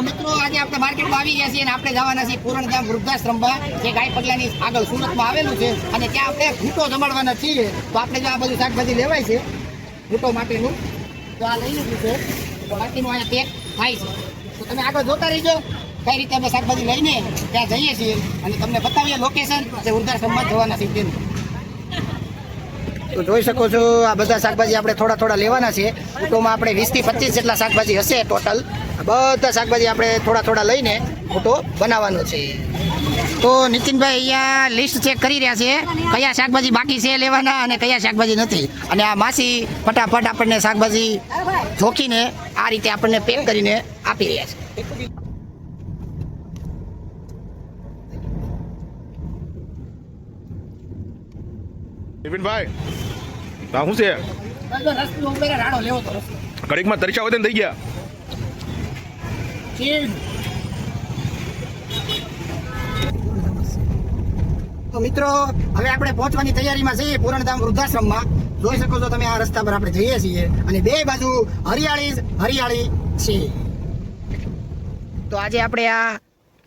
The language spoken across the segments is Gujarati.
મિત્રો આજે આપણે માર્કેટમાં આવી ગયા છીએ અને આપણે જવાના છીએ પૂરણધામ વૃદ્ધાશ્રમમાં જે ગાય પગલાની આગળ સુરતમાં આવેલું છે અને ત્યાં આપણે ઘૂંટો જમાડવાના છીએ. તો આપણે જો આ બધું શાકભાજી લેવાય છે ઘૂંટો માટેનું તો આ લઈ લીધું છે તો બાકીનું અહીંયા પેક થાય છે. તો તમે આગળ જોતા રહીજો કઈ રીતે અમે શાકભાજી લઈને ત્યાં જઈએ છીએ અને તમને બતાવીએ લોકેશન જે વૃદ્ધાશ્રમમાં જવાના છે તેનું. તો જોઈ શકો છો આ બધા શાકભાજી આપણે થોડા થોડા લેવાના છે. ઘૂંટોમાં આપણે 20 થી 25 જેટલા શાકભાજી હશે ટોટલ. બધા શાકભાજી આપણે થોડા થોડા લઈને ઘૂંટો બનાવવાનો છે. તો નીતિનભાઈ અહીંયા લિસ્ટ ચેક કરી રહ્યા છે કયા શાકભાજી બાકી છે લેવાના અને કયા શાકભાજી નથી. અને આ માસી ફટાફટ આપણને શાકભાજી જોખીને આ રીતે આપણને પેક કરીને આપી રહ્યા છે. વિપિનભાઈ શું છે કડીકમાં તરીસા વધે થઈ ગયા. તો મિત્રો હવે આપણે પહોંચવાની તૈયારીમાં છીએ પૂરણધામ વૃદ્ધાશ્રમમાં. જોઈ શકો છો તમે આ રસ્તા પર આપણે જઈએ છીએ અને બે બાજુ હરિયાળી હરિયાળી છે. તો આજે આપણે આ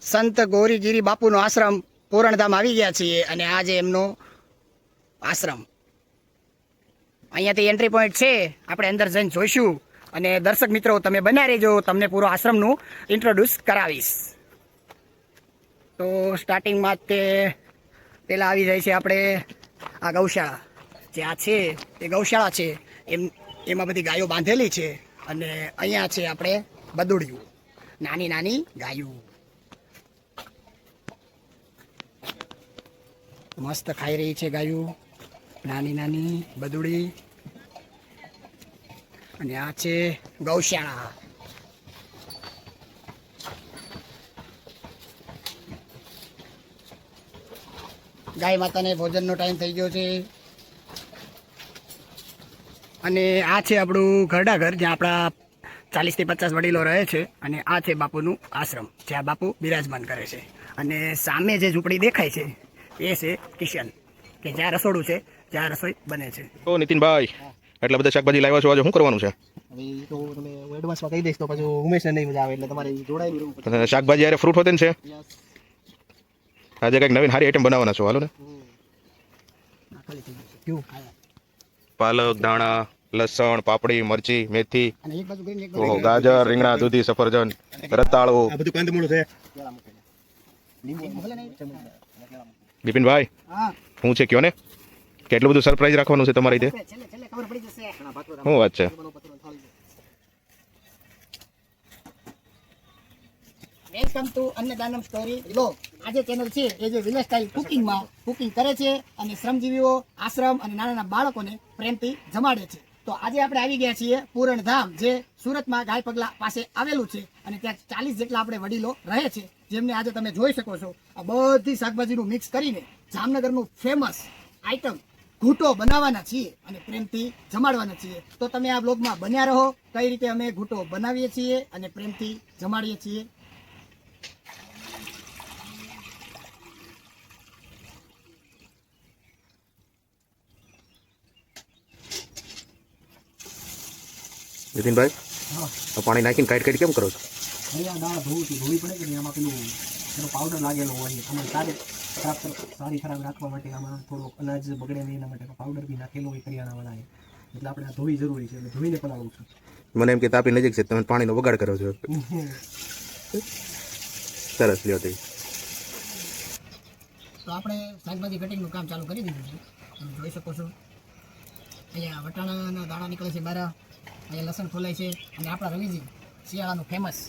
સંત ગૌરીગીરી બાપુનો આશ્રમ પૂરણધામ આવી ગયા છીએ અને આજે એમનો આશ્રમ અહીંયાથી એન્ટ્રી પોઈન્ટ છે. આપણે અંદર જઈને જોઈશું અને દર્શક મિત્રો તમે બન્યા રહેજો, તમને પૂરો આશ્રમનું ઇન્ટ્રોડ્યુસ કરાવીશ. તો સ્ટાર્ટિંગમાં તે પહેલાં આવી જાય છે આપણે આ ગૌશાળા જે આ છે એ ગૌશાળા છે. એમાં બધી ગાયો બાંધેલી છે અને અહીંયા છે આપણે બદુડિયું, નાની નાની ગાયો મસ્ત ખાઈ રહી છે ગાયો, નાની નાની બદુડી. અને આ છે ગૌશાળા. ગાય માતાને ભોજનનો ટાઈમ થઈ ગયો છે. અને આ છે આપણું ઘરડા ઘર જ્યાં આપણા 40 થી 50 વડીલો રહે છે. અને આ છે બાપુનું આશ્રમ જ્યાં બાપુ બિરાજમાન કરે છે. અને સામે જે ઝૂંપડી દેખાય છે એ છે કિચન કે જ્યાં રસોડું છે, જ્યાં રસોઈ બને છે. ઓ નીતિનભાઈ એટલા બધા શાકભાજી લાવ્યા છો, આજે શું કરવાનું છે? હવે તો તમે એડવાન્સમાં કહી દઈશ તો પછી ઉમેશને નહીં મજા આવે એટલે તમારે જોડાયેલું રહેવું પડે. શાકભાજી યારે ફ્રૂટ હોતે ને છે આજે કંઈક નવીન સારી આઈટમ બનાવવાના છો. હાલો ને પાલક, દાણા, લસણ, પાપડી, મરચી, મેથી, ગાજર, રીંગણા, દૂધી, સફરજન, રતાળો, આ બધું કંદમૂળ છે. બિપિનભાઈ શું છે કયો ને કેટલું બધું સરપ્રાઈઝ રાખવાનું છે તમારી રીતે? શું વાત છે? Welcome to Annadanam story blog. આજે ચેનલ છે એ જે વિલેજ સ્ટાઇલ કુકિંગમાં કુકિંગ કરે છે અને શ્રમજીવીઓ, આશ્રમ અને નાના નાના બાળકોને પ્રેમથી જમાડે છે. તો આજે આપણે આવી ગયા છીએ પૂરણધામ જે સુરતમાં ગાય પગલા પાસે આવેલું છે. અને ત્યાં 40 જેટલા આપણે વડીલો રહે છે જેમને આજે તમે જોઈ શકો છો આ બધી શાકભાજીનું મિક્સ કરીને જામનગરનું ફેમસ આઈટમ ઘૂંટો બનાવવાના છીએ અને પ્રેમથી જમાડવાના છીએ. તો તમે આ બ્લોગમાં બન્યા રહો કઈ રીતે અમે ઘૂંટો બનાવીએ છીએ અને પ્રેમથી જમાડીએ છીએ. નીતિનભાઈ પાણી નાખીને કાઢી કેમ કરો છો? અહીંયા દાળ ધોવી પડે કે આમાં પેલું એનો પાવડર લાગેલો હોય તમારે સારી ખરાબ રાખવા માટે આમાં થોડોક અનાજ બગડે નહીં એના માટે પાવડર બી નાખેલો હોય કરિયાણાવાળાએ. એટલે આપણે આ ધોવી જરૂરી છે એટલે ધોઈને પલાવું છું. મને એમ કે તાપી નજીક છે તમે પાણીનો બગાડ કરો છો. સરસ લ્યો તે. તો આપણે શાકભાજી કટિંગનું કામ ચાલુ કરી દીધું છે. તમે જોઈ શકો છો અહીંયા વટાણાના દાણા નીકળે છે બહાર, અહીંયા લસણ ખોલાય છે અને આપણા રવિજી શિયાળાનું ફેમસ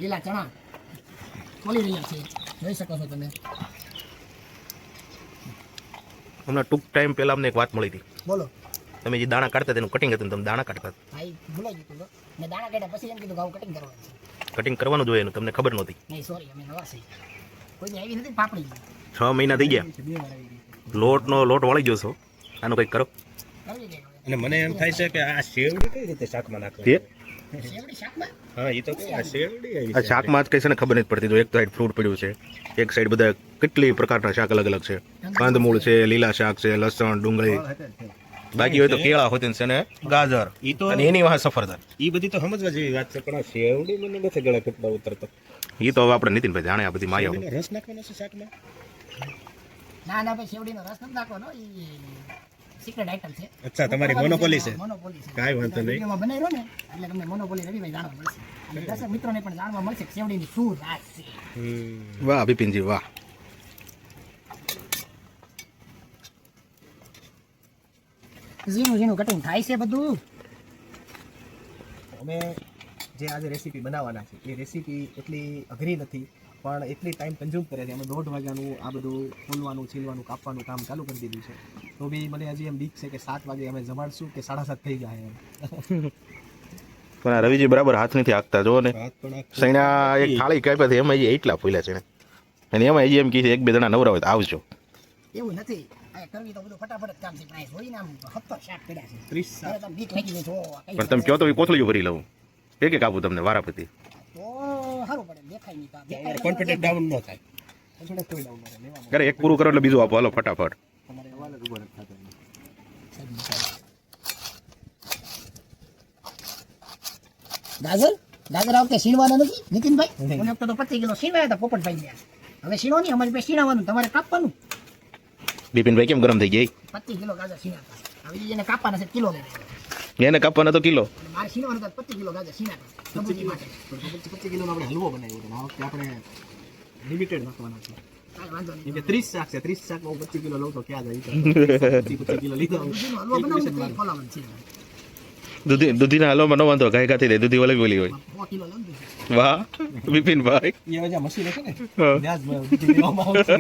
લીલા ચણા ખોલી રહ્યા છે. જોઈ શકો છો તમે. હમણાં ટૂંક ટાઈમ પહેલા અમને એક વાત મળી હતી. બોલો. તમે જે દાણા કાઢતા તેનું કટિંગ હતું તમે દાણા કાઢતા ભાઈ ભૂલાઈ ગયું હતું. મેં દાણા કાઢ્યા પછી એમ કીધું કે આવું કટિંગ કરવાનું છે. કટિંગ કરવાનું જોઈએ એનું તમને ખબર નહોતી? નહીં સોરી અમે નવા છીએ, કોઈની આવી નથી પાપડી. 6 મહિના થઈ ગયા લોટ વળી ગયો છો. આનું કંઈક કરો. અને મને એમ થાય છે કે આ શેવડી કઈ રીતે શાકમાં નાખવી? શેવડી શાકમાં? હા એ તો આ શેવડી આ શાકમાં જ કઈ છે ને ખબર નથી પડતી. તો એક સાઈડ ફ્રૂટ પડ્યું છે, એક સાઈડ બધા કેટલી પ્રકારના શાક અલગ અલગ છે. કંદમૂળ છે, લીલા શાક છે, લસણ, ડુંગળી, બાકી હોય તો કેળા હોતે છે ને ગાજર ઈ તો અને એની વાહ સફરજન. ઈ બધી તો સમજવા જેવી વાત છે, પણ આ શેવડી મને નથી ગળે કેટલા ઉતરતો. એ તો હવે આપણે નીતિનભાઈ જાણે આ બધી માયા. શેવડીનો રસ નાખવાનો છે શાકમાં? ના ના ભાઈ, શેવડીનો રસ નથી નાખવાનો, એ સિક્રેટ આઈટમ છે. અચ્છા, તમારી મોનોપોલી છે. મોનોપોલી છે. કાંઈ વાંધો નહીં. વિડીયોમાં બનાવ્યો ને એટલે તમને મોનોપોલી રવિભાઈ જાણવા મળશે. અને દર્શક મિત્રોને પણ જાણવા મળશે કે શેવડીની શું રાજ છે. વાહ બિપિનજી વાહ. ઝીણું ઝીણું કટિંગ થાય છે બધું. અમે જે આજે રેસીપી બનાવવાના છે એ રેસીપી એટલી અઘરી નથી, પણ એટલી ટાઈમ કન્ઝ્યુમ કરે છે. અમે 1:30 વાગ્યાનું આ બધું ખોલવાનું, છીલવાનું, કાપવાનું કામ ચાલુ કરી દીધું છે. તો બી મને હજી એમ બીક છે કે 7 વાગે અમે જમાડશું કે 7:30 થઈ જાય એમ. પણ આ રવિજી બરાબર હાથ નથી હાંકતા જો ને. ભાત પણ આ સૈણા એક થાળી કાપ્યા છે એમાં એટલા ફૂલ્યા છે ને. અને એમાં હજી એમ કહે છે 1-2 જણા નવરા હોય તો આવજો. એવું નથી, આ કરવી તો બધું ફટાફટ જ કામ છે, પણ આ જોઈને આમ હપ્તો શાક પડ્યા છે. 30 શાક. હવે તમે બીક લાગી ગઈ, જો આ કઈ પણ તમે કહો તો એ કોથળીઓ ભરી લઉં. એક આપું તમને વારાપતિ. તો સારું પડે, દેખાય નહીં તો આ દેખાય કોન્ફિડન્ટ ડાઉન ન થાય. થોડોક કોઈ ડાઉન કરે લેવામાં. અરે એક પૂરું કરો એટલે બીજું આપો હાલો ફટાફટ. તમારે અવાજ જ ઉભો નથી થતો. ગાજર ગાજર આ વખતે સીણવાના નથી નીતિનભાઈ. ઓલી વખતે તો 25 કિલો સીણવાયા હતા પોપટભાઈ ને. હવે સીણો નહીં, અમારી પાસે સીણાવાનું, તમારે કાપવાનું. બિપિનભાઈ કેમ ગરમ થઈ ગઈ? 25 કિલો ગાજર સીણાતા. હવે એને કાપવાના છે કિલો લઈને. એને કાપવાનો તો કિલો. અને મારે સીણવાનું હતા 25 કિલો ગાજર સીણાતા સબૂતી માટે. 25 કિલોનો આપણે હલવો બનાવ્યો હતો. આ વખતે આપણે લિમિટેડ નાખવાના છે. કાંઈ વાંધો કેમ નહીં. કે 30 શાક છે, 30 શાકમાં હું 25 કિલો લઉં તો ક્યાં જાય? 25 કિલો લીધો. દૂધીનો હલવો બનાવવો ને તો એ ખોલાવાનું છે. દૂધીના હલવામાં ન વાંધો ઘાય ખાતી દે દૂધી ઓલી બોલી હોય. 100 કિલો લઉં દૂધ. વાહ બિપિનભાઈ. એ હવે જ્યાં મશીન હશે ને હા. ત્યાં જ બધી લેવામાં આવશે.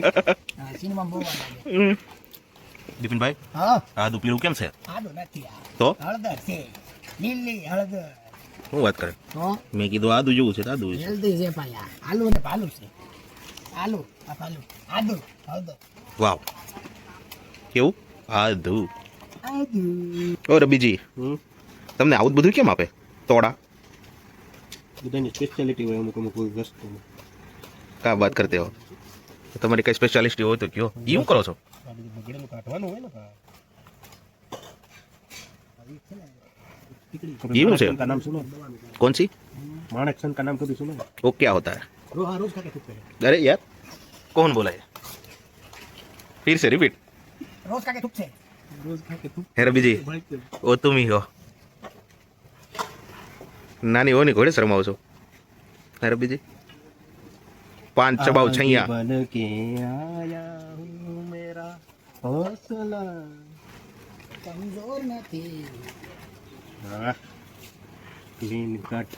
હા, સીણવામાં બહુ વાર લાગે. બિપિનભાઈ હા, આદુ પીળું કેમ છે? આડું નથી આ. તો હળદર છે, લીલી હળદર. શું વાત કરે? તો મેં કીધું આદુ જેવું છે તો આદુ છે. હેલ્ધી છે પાયા. આલુ ને ભાલું છે. આલુ આ ભાલું, આદુ હળદર. વાવ કેવું આદુ. આદુ. ઓ રબીજી તમને આવું જ બધું કેમ આપે તોડા? બધાની સ્પેશિયાલિટી હોય અમુક અમુક વસ્તુમાં. કા વાત કરતે હો? તમારી કઈ સ્પેશિયાલિસ્ટ હોય તો કયો. ઈ શું કરો છો? આ બધું બગડેલું કાઢવાનું હોય ને કા. એવું છે? का नाम सुनो, कौन सी? माणक सन का नाम कभी सुना है? वो क्या होता है? રોજ ખાકે થૂક કરે. अरे यार कौन बोला ये? फिर से रिपीट. રોજ કાકે થૂક છે. રોજ ખાકે થૂક है रबी जी वो तुम ही हो. नानी हो नहीं घोड़े शर्माओ છો है रबी जी. पान चबाओ छैया. बन के आया हूँ मेरा हौसला. કમજોર નથી. हाँ, ग्रीन कट.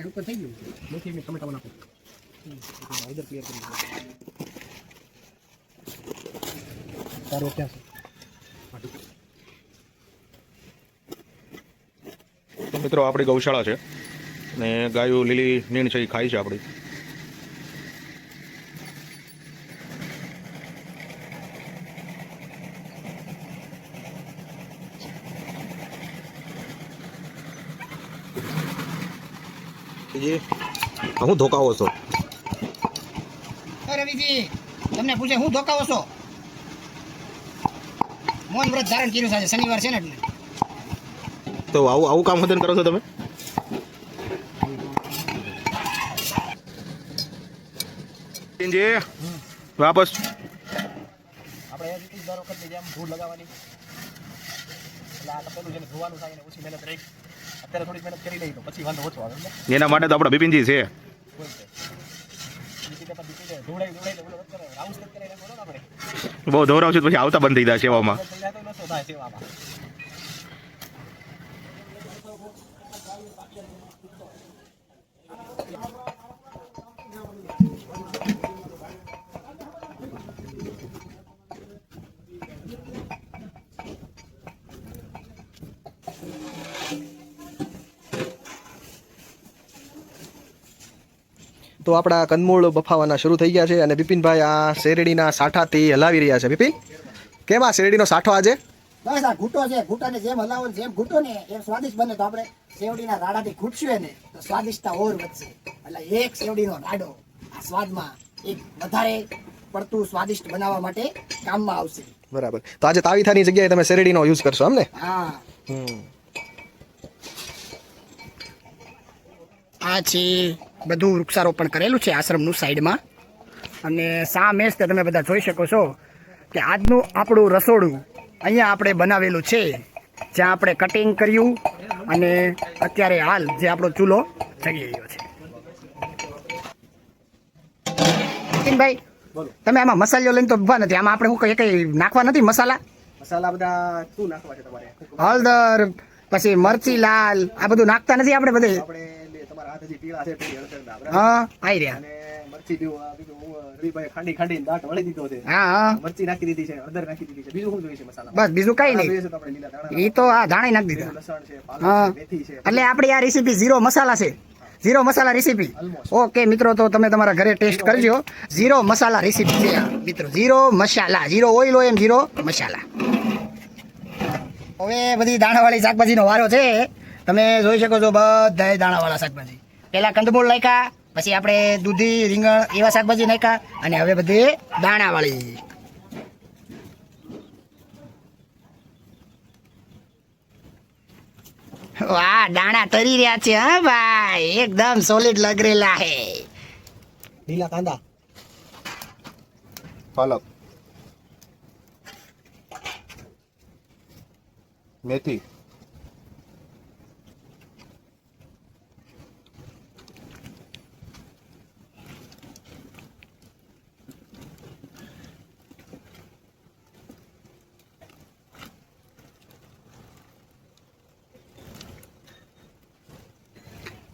ઉપર થઈ ગયું. મેથી મેં ટમેટા નાખો. હા, ઇધર ક્લિયર કરી દો. તારો ક્યાં છે? તો મિત્રો આપણી ગૌશાળા છે ને ગાયો લીલી નીણ છે એ ખાય છે આપણી. હું ધોકાવો છો? રવિજી તમને પૂછે હું ધોકાવો છો? મૌન વ્રત ધારણ કર્યું છે આજે શનિવાર છે ને એટલે. તો આવું આવું કામ હદન કરો છો તમે? જી વાપસ આપણે એ રીતે દર વખતે જેમ ધૂળ લગાવવાની, એટલે આ પેલું જેને ધોવાનું થાય એને ઓછી મહેનત રહી. અત્યારે થોડી મહેનત કરી લઈ તો પછી વાંધો ઓછો આવે. એના માટે તો આપણા બિપિનજી છે. કોઈ છે બીજી તે પછી બીજે ધોળાઈ ધોળાઈ ઓલો વખત કરે રાઉસ તક કરે એને બોલો આપણે બહુ ધોરાવશું તો પછી આવતા બંધ થઈ જાય સેવામાં. થઈ જાય તો નસો થાય સેવામાં. તો આપણા કંદમૂળ બફાવાના શરૂ થઈ ગયા છે અને બિપિનભાઈ આ શેરડીના સાઠાથી હલાવી રહ્યા છે. બિપિન કેમ આ શેરડીનો સાઠો આજે? બસ આ ઘૂંટો છે, ઘૂંટાને જેમ હલાવો ને જેમ ઘૂંટો ને એમ સ્વાદિષ્ટ બને. તો આપણે શેવડીના રાડાથી ખૂટશું ને તો સ્વાદિષ્ટતા ઓર વધશે. એટલે એક શેવડીનો રાડો આ સ્વાદમાં એક વધારે પડતું સ્વાદિષ્ટ બનાવવા માટે કામમાં આવશે. બરાબર. તો આજે તાવીથાની જગ્યાએ તમે શેરડીનો યુઝ કરશો એમ ને? હા, આ છે બધું વૃક્ષારોપણ કરેલું છે આશ્રમનું સાઈડમાં. અને સામે જ તમે બધા જોઈ શકો છો કે આજનું આપણું રસોડું અહીંયા આપણે બનાવેલું છે, જ્યાં આપણે કટિંગ કર્યું અને અત્યારે હાલ જે આપણો ચૂલો જગી રહ્યો છે. નીતિનભાઈ, તમે આમાં મસાલો લઈને તો ઉભા નથી. આમાં આપણે શું કઈ નાખવા નથી મસાલા? મસાલા બધા શું નાખવા છે તમારે? હળદર, પછી મરચી લાલ, આ બધું નાખતા નથી આપણે બધે? આપણે તમારા હાથ હજી પીળા છે, પેલી હળદર ના, બરાબર? હા, આવી રહ્યા. અને મરચી બીજું રવિભાઈ ખાંડી દાંત વળી દીધો છે. હા હા, મરચી નાખી દીધી છે, હળદર નાખી દીધી છે. બીજું શું જોઈએ છે મસાલા? બસ બીજું કઈ નહીં. જોઈએ છે તો આપણે લીલા ધાણા, એ તો આ ધાણા નાખી દીધા. લસણ છે, હા. પાલક છે, મેથી છે. એટલે આપણી આ રેસીપી ઝીરો મસાલા છે. ઝીરો મસાલા રેસીપી. ઓકે મિત્રો, તો તમે તમારા ઘરે ટેસ્ટ કરજો. ઝીરો મસાલા રેસીપી છે આ મિત્રો. ઝીરો મસાલા, ઝીરો ઓઇલ હોય એમ ઝીરો મસાલા. હવે બધી દાણાવાળી શાકભાજીનો વારો છે. તમે જોઈ શકો છો બધા દાણાવાળા શાકભાજી. પહેલા કંદમૂળ નાખ્યા, પછી આપણે દૂધી, રીંગણ એવા શાકભાજી નાખ્યા, અને હવે બધી દાણાવાળી. વાહ, દાણા તરી રહ્યા છે હા ભાઈ, એકદમ સોલિડ લગ રહેલા હે. લીલા કાંદા, પાલક, મેથી,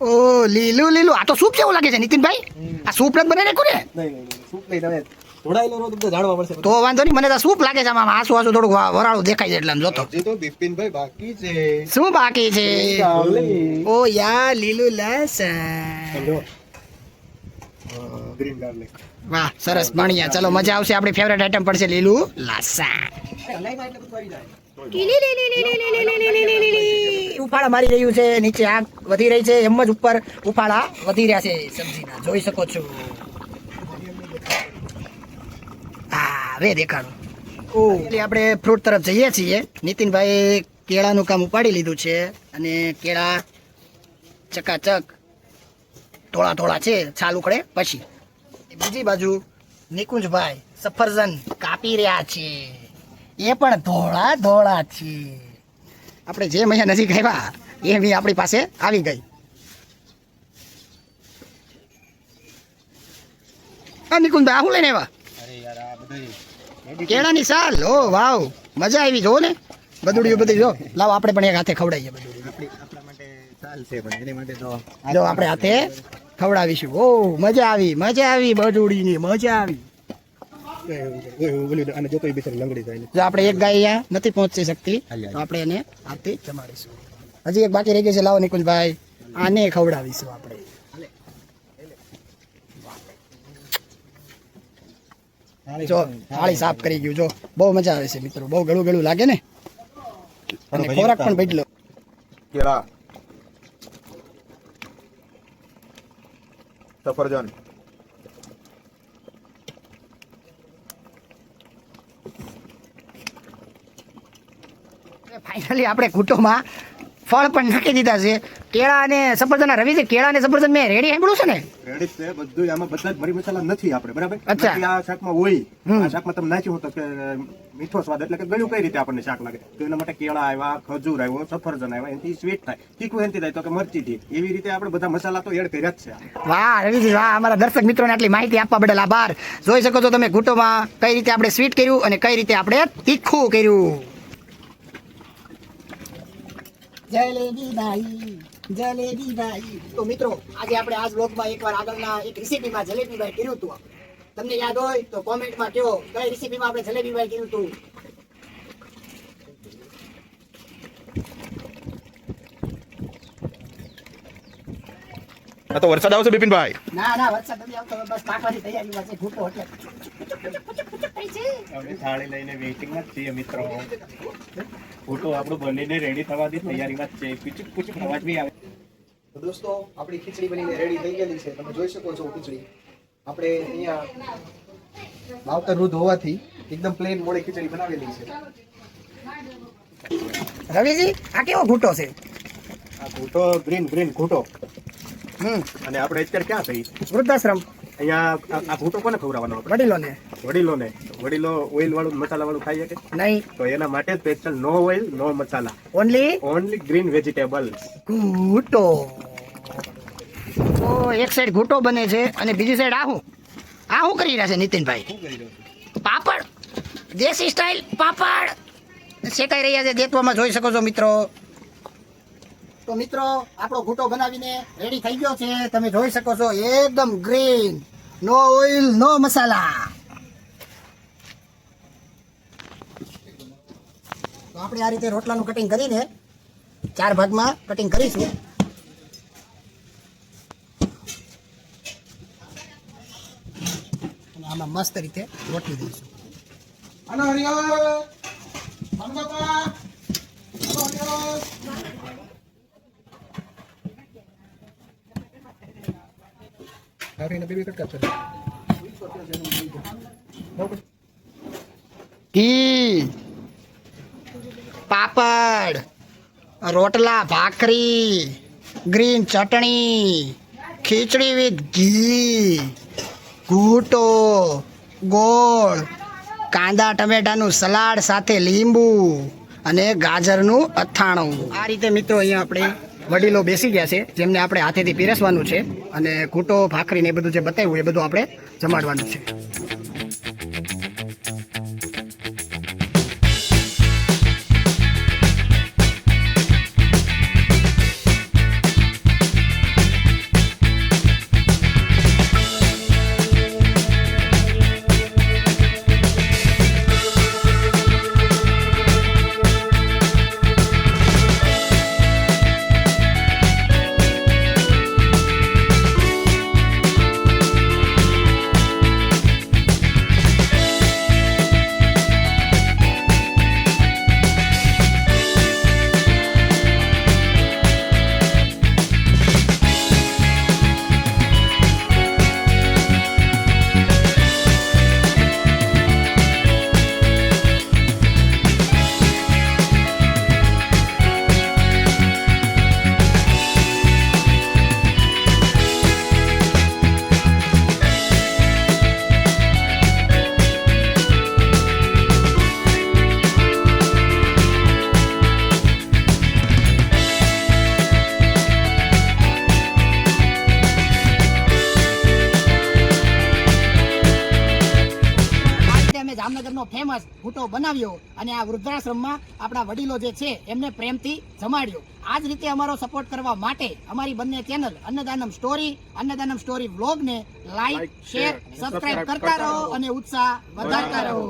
ઓ લીલું લીલું, આ તો સૂપ જેવું લાગે છે નીતિનભાઈ. આ સૂપ જ બને કોને? નહીં સૂપ નહીં, તમે જોડાયેલો રહો તો બધું જાણવા મળશે. તો વાંધો નહીં, મને તો સૂપ લાગે છે. આમાં આસુ આસુ થોડુંક વરાળું દેખાય છે એટલે આમ જોતો. હજી તો બિપિનભાઈ બાકી છે. શું બાકી છે? ગાર્લિક. ઓ યાર, લીલું લસણ. સમજો. Green garlic. વાહ, સરસ ભણ્યા. ચલો મજા આવશે. આપણી ફેવરેટ આઈટમ પડશે લીલું લસણ. ઉફાળા મારી રહ્યું છે, નીચે આગ વધી રહી છે, એમ જ ઉપર ઉફાળા વધી રહ્યા છે સબ્જીના, જોઈ શકો છો. હા, હવે દેખાડો. ઓ, એટલે આપણે ફ્રૂટ તરફ જઈએ છીએ. નીતિનભાઈ કેળાનું કામ ઉપાડી લીધું છે અને કેળા ચકાચક થોડા થોડા છે, છાલ ઉકળે પછી. બીજી બાજુ નિકુંજભાઈ સફરજન કાપી રહ્યા છે, એ પણ ધોળા ધોળા છે. આપણે જે મહિના નજીક આવ્યા એ બી આપણી પાસે આવી ગઈ. હા નિકુંજભાઈ, આ શું લઈને આવ્યા? અરે યાર આ બધું કેળાની સાલ. ઓ વાવ, મજા આવી. જો ને બધુડિયું બધી જો. લાવો આપણે પણ એક હાથે ખવડાવીએ બધુડિયું. આપણા માટે ચાલશે, પણ એની માટે તો જો આપણે હાથે ખવડાવીશું. ઓ મજા આવી, મજા આવી, બધુડીની મજા આવી. અને જોતો બિચારી લંગડી જાય. જો આપણે એક ગાય અહીંયા નથી પહોંચી શકતી તો આપણે એને હાથથી જમાડીશું. હજી એક બાકી રહી ગઈ છે. લાવો નિકુંજભાઈ, આને ખવડાવીશું આપણે. જો થાળી સાફ કરી ગયું. જો બહુ મજા આવે છે મિત્રો, બહુ ગળું ગળું લાગે ને, અને ખોરાક પણ બદલો. કેળા, સફરજન, ફાઇનલી આપણે ઘૂંટોમાં ફળ પણ નાખી દીધા છે. કેળા અને સફરજન રવિ છે. કેળા અને સફરજન મેં રેડી સાંભળ્યું છે ને? રેડી છે બધું. આમાં બધા જ મરી મસાલા નથી આપણે, બરાબર? અચ્છા. બાકી આ શાકમાં હોય, આ શાકમાં તમે નાખ્યું હોત તો કે મીઠો સ્વાદ, એટલે કે ગળ્યું કઈ રીતે આપણને શાક લાગે, તો એના માટે કેળા આવ્યા, ખજૂર આવ્યો, સફરજન આવ્યા, એનાથી સ્વીટ થાય. તીખું એનાથી થાય તો કે મરચી થી. એવી રીતે આપણે બધા મસાલા તો એડ કર્યા જ છે. વાહ રવિજી વાહ, અમારા દર્શક મિત્રોને આટલી માહિતી આપવા બદલ આભાર. જોઈ શકો છો તમે ઘૂંટોમાં કઈ રીતે આપણે સ્વીટ કર્યું અને કઈ રીતે આપણે તીખું કર્યું. જલેબી ભાઈ, જલેબી ભાઈ. તો મિત્રો આજે આપણે આ બ્લોગમાં એકવાર આગળના એક રેસીપીમાં જલેબી ભાઈ કર્યું હતું. તમને યાદ હોય તો કોમેન્ટમાં કહો કઈ રેસીપીમાં આપણે જલેબી ભાઈ કર્યું હતું. આ તો વરસાદ આવશે બિપિનભાઈ. ના ના વરસાદ નથી આવતો, બસ પાકવાની તૈયારીમાં છે ઘૂંટો એટલે હવે થાળી લઈને વેઇટિંગમાં જ છીએ મિત્રો. ફોટો આપણું બનીને રેડી થવાની તૈયારીમાં જ છે. પીચુક પૂચુક અવાજ બી આવે. તો દોસ્તો આપણી ખીચડી બનીને રેડી થઈ ગયેલી છે. તમે જોઈ શકો છો ખીચડી આપણે અહીંયા માવતર વૃદ્ધ હોવાથી એકદમ પ્લેન મોડે ખીચડી બનાવેલી છે. રવિજી આ કેવો ઘૂંટો છે? આ ઘૂંટો ગ્રીન ઘૂંટો. અને આપણે અત્યારે ક્યાં થઈ? વૃદ્ધાશ્રમ. અહીંયા આ ઘૂંટો કોને ખવડાવવાનો આપણે? વડીલોને. વડીલો ઓઇલ વાળું મસાલા વાળું ખાઈએ કે નહીં, તો એના માટે સ્પેશિયલ નો ઓઇલ નો મસાલા, ઓનલી ગ્રીન વેજીટેબલ્સ. ઘૂંટો. તો એક સાઈડ ઘૂંટો બને છે અને બીજી સાઈડ આ શું કરી રહ્યા છે નીતિનભાઈ? પાપડ, દેશી સ્ટાઇલ પાપડ શેકાઈ રહ્યા છે. દેખવામાં જોઈ શકો છો મિત્રો. તો મિત્રો આપણો ઘૂંટો બનાવીને રેડી થઈ ગયો છે. તમે જોઈ શકો છો એકદમ ગ્રીન, નો ઓઇલ નો મસાલા. તો આપણે આ રીતે રોટલાનું કટિંગ કરીને 4 ભાગમાં કટિંગ કરીશું. અને આમાં મસ્ત રીતે રોટલી દઈશું. ઘી, પાપડ, રોટલા, ભાખરી, ગ્રીન ચટણી, ખીચડી વિથ ઘી, ઘૂંટો, ગોળ, કાંદા ટમેટાનું સલાડ સાથે લીંબુ અને ગાજરનું અથાણું. આ રીતે મિત્રો અહીંયા આપણે વડીલો બેસી ગયા છે જેમને આપણે હાથેથી પીરસવાનું છે અને ઘૂંટો, ભાખરી ને એ બધું જે બતાવ્યું એ બધું આપણે જમાડવાનું છે. જામનગરનો ફેમસ ઘૂંટો બનાવ્યો અને આ વૃદ્ધાશ્રમમાં આપણા વડીલો જે છે એમને પ્રેમથી જમાડ્યો. આ જ રીતે અમારો સપોર્ટ કરવા માટે અમારી બંને ચેનલ અન્નદાનમ સ્ટોરી વ્લોગને લાઈક, શેર, સબસ્ક્રાઇબ કરતા રહો અને ઉત્સાહ વધારતા રહો.